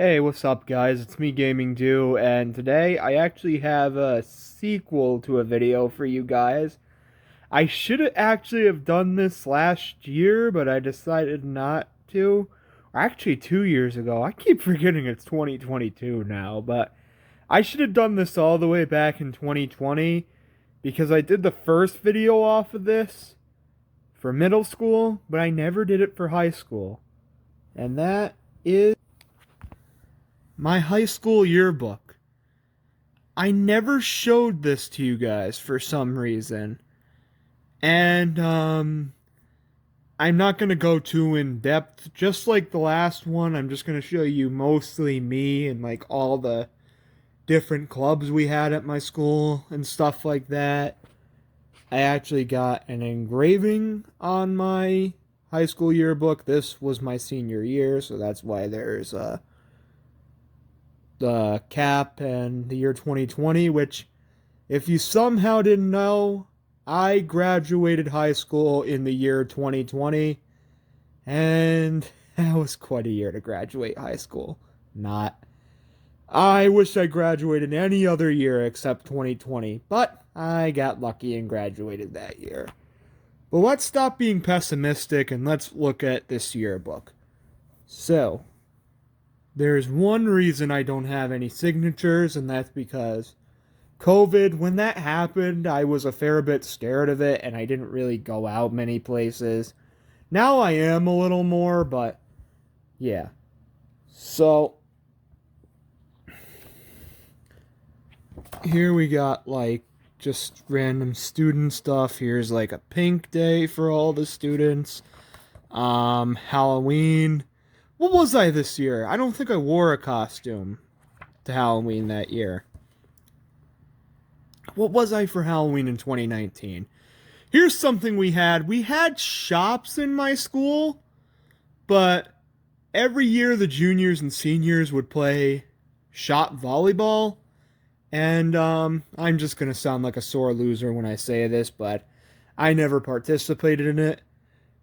Hey, what's up, guys? It's me, Gaming Do, and today I actually have a sequel to a video for you guys. I should have actually have done this last year, but I decided not to. Or actually, 2 years ago. I keep forgetting it's 2022 now, but I should have done this all the way back in 2020 because I did the first video off of this for middle school, but I never did it for high school. And that is my high school yearbook. I never showed this to you guys for some reason. And I'm not going to go too in depth. Just like the last one, I'm just going to show you mostly me and like all the different clubs we had at my school and stuff like that. I actually got an engraving on my high school yearbook. This was my senior year, so that's why there's the cap and the year 2020, which, if you somehow didn't know, I graduated high school in the year 2020, and that was quite a year to graduate high school. Not. I wish I graduated any other year except 2020, but I got lucky and graduated that year. But let's stop being pessimistic and let's look at this yearbook. So, there's one reason I don't have any signatures, and that's because COVID, when that happened, I was a fair bit scared of it and I didn't really go out many places. Now I am a little more, but yeah. So, here we got like just random student stuff. Here's like a pink day for all the students. Halloween. What was I this year? I don't think I wore a costume to Halloween that year. What was I for Halloween in 2019? Here's something we had. We had shops in my school, but every year the juniors and seniors would play shop volleyball. And I'm just going to sound like a sore loser when I say this, but I never participated in it.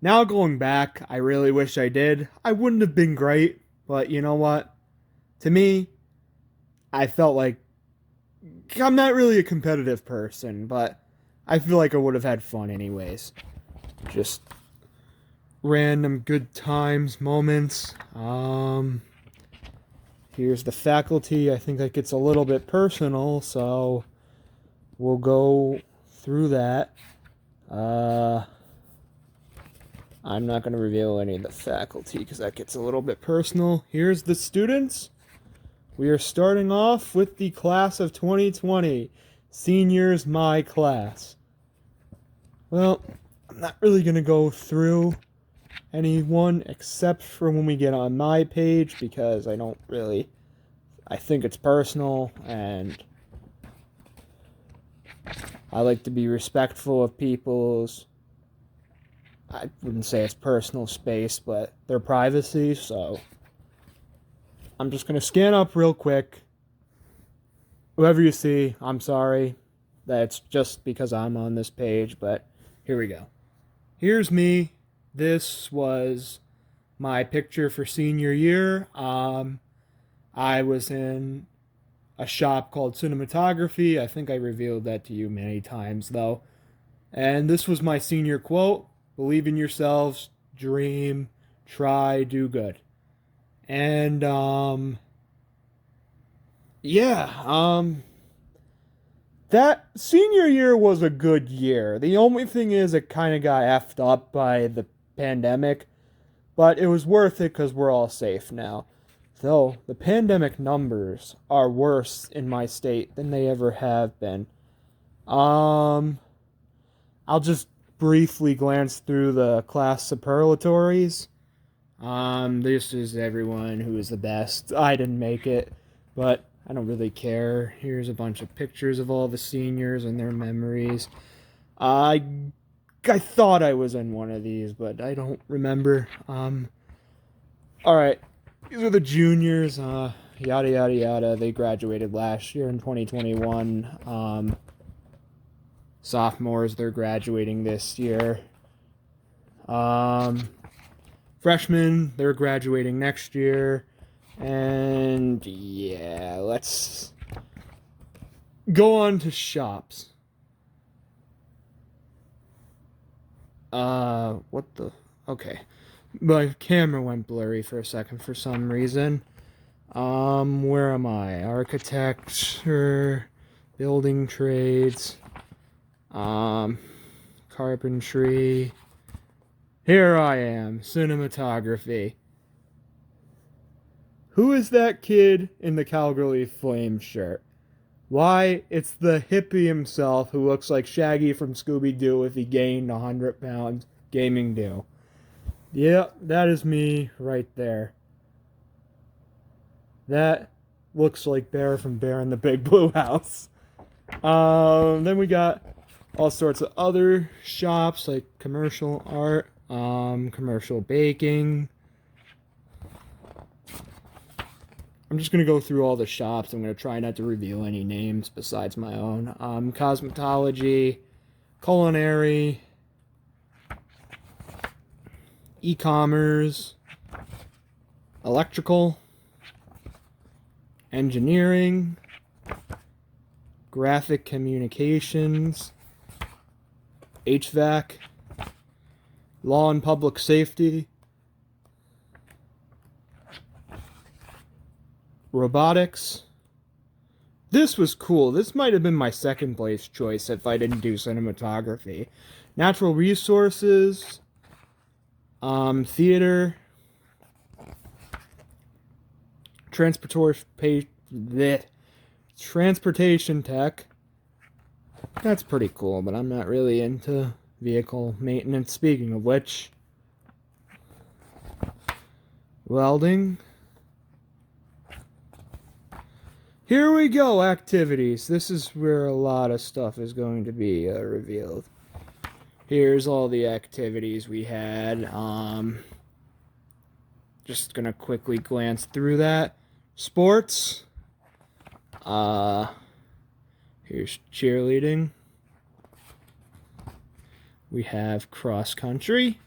Now going back, I really wish I did. I wouldn't have been great, but you know what? To me, I felt like I'm not really a competitive person, but I feel like I would have had fun anyways. Just random good times, moments. Here's the faculty. I think that gets a little bit personal, so we'll go through that. I'm not going to reveal any of the faculty because that gets a little bit personal. Here's the students. We are starting off with the class of 2020. Seniors, my class. Well, I'm not really going to go through anyone except for when we get on my page because I think it's personal and I like to be respectful of people's, I wouldn't say it's personal space, but their privacy, so I'm just going to scan up real quick. Whoever you see, I'm sorry. That's just because I'm on this page, but here we go. Here's me. This was my picture for senior year. I was in a shop called Cinematography. I think I revealed that to you many times, though. And this was my senior quote: believe in yourselves, dream, try, do good. And, yeah, that senior year was a good year. The only thing is, it kind of got effed up by the pandemic, but it was worth it because we're all safe now. Though the pandemic numbers are worse in my state than they ever have been. I'll just briefly glance through the class superlatories. This is everyone who is the best. I didn't make it, but I don't really care. Here's a bunch of pictures of all the seniors and their memories. I I thought I was in one of these, but I don't remember. All right. These are the juniors. Yada yada yada. They graduated last year in 2021. Sophomores, they're graduating this year. Freshmen, they're graduating next year. And yeah, let's go on to shops. What the? Okay. My camera went blurry for a second for some reason. Where am I? Architecture, building trades, carpentry. Here I am, cinematography. Who is that kid in the Calgary Flames shirt? Why, it's the hippie himself who looks like Shaggy from Scooby-Doo if he gained 100 pounds. Gaming do. Yep, that is me right there. That looks like Bear from Bear in the Big Blue House. Then we got all sorts of other shops like commercial art, commercial baking. I'm just going to go through all the shops. I'm going to try not to reveal any names besides my own. Cosmetology, culinary, e-commerce, electrical, engineering, graphic communications, HVAC, law and public safety, robotics. This was cool. This might have been my second place choice if I didn't do cinematography. Natural resources, theater, transportation tech. That's pretty cool, but I'm not really into vehicle maintenance. Speaking of which, welding. Here we go, activities. This is where a lot of stuff is going to be revealed. Here's all the activities we had. Just gonna quickly glance through that. Sports. Here's cheerleading. We have cross country.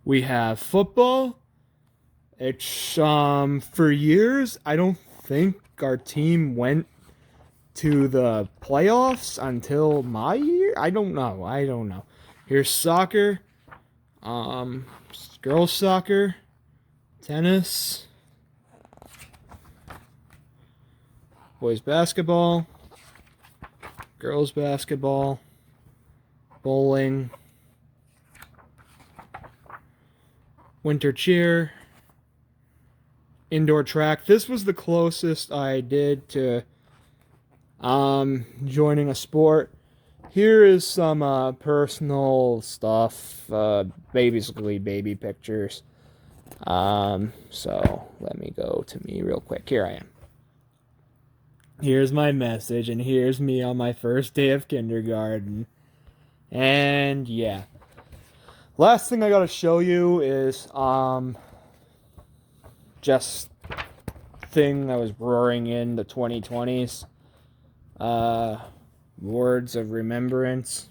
We have football. It's for years I don't think our team went to the playoffs until my year. I don't know. Here's soccer. Girls soccer, tennis, boys basketball, girls basketball, bowling, winter cheer, indoor track. This was the closest I did to joining a sport. Here is some personal stuff, basically baby pictures. So let me go to me real quick. Here I am. Here's my message, and here's me on my first day of kindergarten. And yeah. Last thing I gotta show you is just thing that was roaring in the 2020s. Words of remembrance.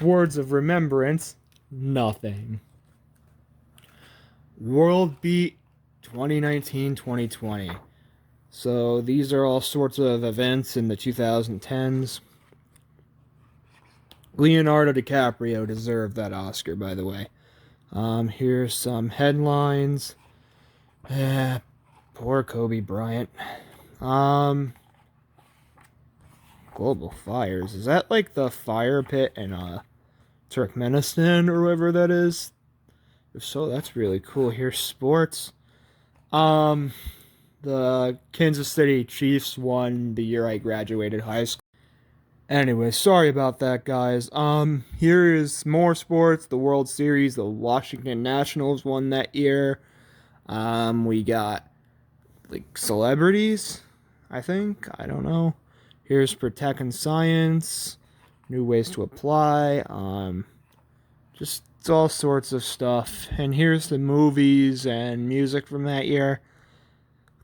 Words of remembrance. Nothing. World Beat 2019-2020. So these are all sorts of events in the 2010s. Leonardo DiCaprio deserved that Oscar, by the way. Here's some headlines. Poor Kobe Bryant. Global fires. Is that like the fire pit in Turkmenistan or wherever that is? If so, that's really cool. Here's sports. The Kansas City Chiefs won the year I graduated high school. Anyway, sorry about that, guys. Here is more sports. The World Series, the Washington Nationals won that year. We got like celebrities, I think. I don't know. Here's Protect and Science, new ways to apply, just all sorts of stuff. And here's the movies and music from that year.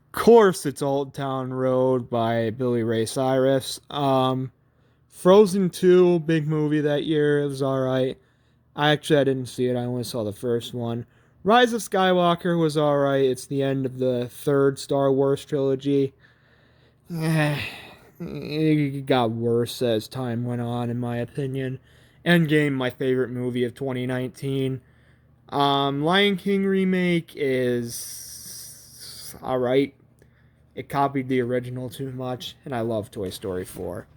Of course, it's Old Town Road by Billy Ray Cyrus. Frozen 2, big movie that year. It was alright. I didn't see it. I only saw the first one. Rise of Skywalker was alright. It's the end of the third Star Wars trilogy. It got worse as time went on, in my opinion. Endgame, my favorite movie of 2019. Lion King remake is alright. It copied the original too much, and I love Toy Story 4.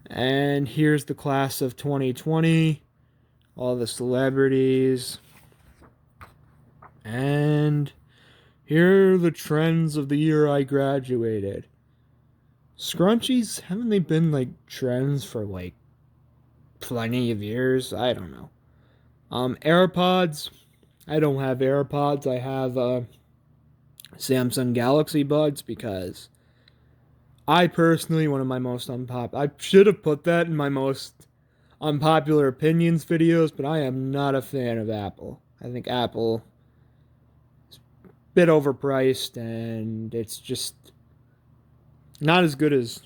And here's the class of 2020, all the celebrities. And here are the trends of the year I graduated. Scrunchies, haven't they been like trends for like plenty of years? I don't know. AirPods. I don't have AirPods. I have Samsung Galaxy Buds because I personally, one of my most I should have put that in my most unpopular opinions videos, but I am not a fan of Apple. I think Apple is a bit overpriced and it's just not as good as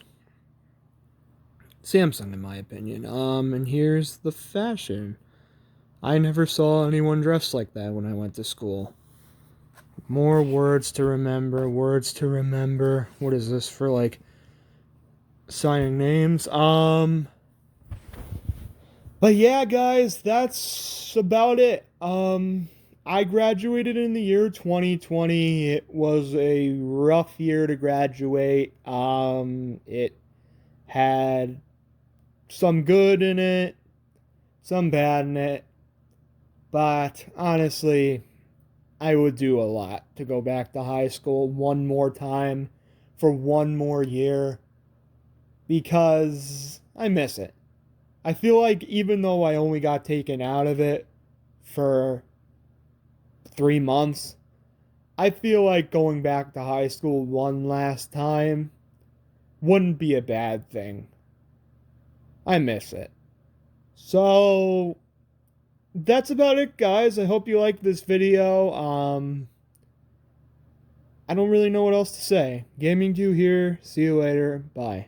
Samsung, in my opinion. And here's the fashion. I never saw anyone dressed like that when I went to school. More words to remember, words to remember. What is this for, like, signing names? But yeah, guys, that's about it. I graduated in the year 2020. It was a rough year to graduate. It had some good in it, some bad in it. But honestly, I would do a lot to go back to high school one more time for one more year because I miss it. I feel like even though I only got taken out of it for 3 months, I feel like going back to high school one last time wouldn't be a bad thing. I miss it. So that's about it, guys. I hope you liked this video. I don't really know what else to say. Gaming 2 here. See you later. Bye.